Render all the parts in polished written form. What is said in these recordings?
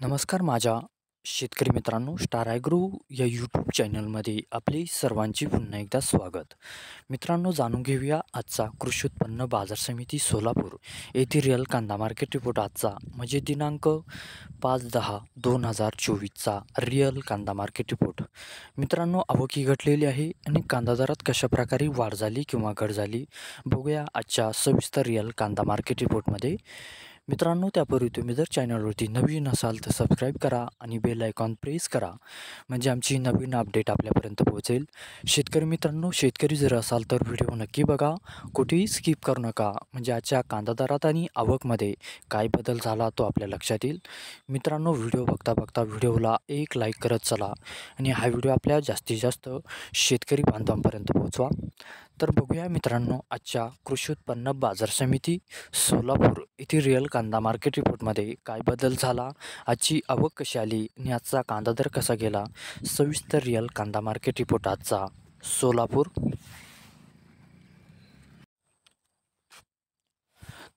नमस्कार माझ्या शेतकरी मित्रांनो, स्टार ॲग्रो या यूट्यूब चॅनलमध्ये आपले सर्वांचे पुन्हा एकदा स्वागत. मित्रांनो, जाणून घेऊया आजचा कृषी उत्पन्न बाजार समिती सोलापूर येथील रिअल कांदा मार्केट रिपोर्ट. आजचा म्हणजे दिनांक 5/10/2024चा रिअल कांदा मार्केट रिपोर्ट. मित्रांनो, आवक ही घटलेली आहे आणि कांदा दरात कशाप्रकारे वाढ झाली किंवा घट झाली बघूया आजच्या सविस्तर रिअल कांदा मार्केट रिपोर्टमध्ये. मित्रांनो, त्यापूर्वी तुम्ही जर चॅनलवरती नवीन असाल तर सबस्क्राईब करा आणि बेल आयकॉन प्रेस करा, म्हणजे आमची नवीन अपडेट आपल्यापर्यंत पोहोचेल. शेतकरी मित्रांनो, शेतकरी जर असाल तर व्हिडिओ नक्की बघा, कुठेही स्किप करू नका, म्हणजे आजच्या कांदा दरात आणि आवकमध्ये काय बदल झाला तो आपल्या लक्षात येईल. मित्रांनो, व्हिडिओ बघता बघता व्हिडिओला एक लाईक करत चला आणि हा व्हिडिओ आपल्या जास्तीत जास्त शेतकरी बांधवांपर्यंत पोहोचवा. तर बघूया मित्रांनो, आजच्या कृषी उत्पन्न बाजार समिती सोलापूर येथील रिअल कांदा मार्केट रिपोर्टमध्ये काय बदल झाला, आजची आवक कशी आली आणि आजचा कांदा दर कसा गेला. सविस्तर रिअल कांदा मार्केट रिपोर्ट आजचा सोलापूर.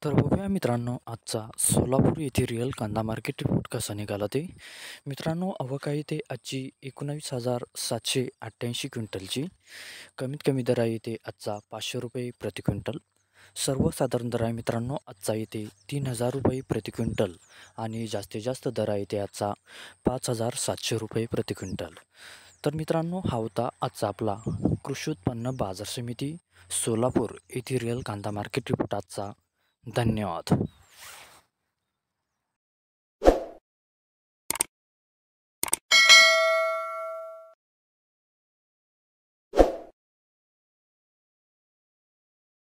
तर बघूया मित्रांनो, आजचा सोलापूर येथे रिअल कांदा मार्केट रिपोर्ट कसा निघाला ते. मित्रांनो, आवक आहे ते आजची 19,788 क्विंटलची. कमीत कमी दर आहे ते आजचा 500 रुपये प्रति क्विंटल. सर्वसाधारण दर आहे मित्रांनो आजचा येते 3,000 रुपये प्रति क्विंटल आणि जास्तीत जास्त दर आहे ते आजचा 5,700 रुपये प्रति क्विंटल. तर मित्रांनो, हा होता आजचा आपला कृषी उत्पन्न बाजार समिती सोलापूर येथील रिअल कांदा मार्केट रिपोर्ट आजचा. धन्यवाद.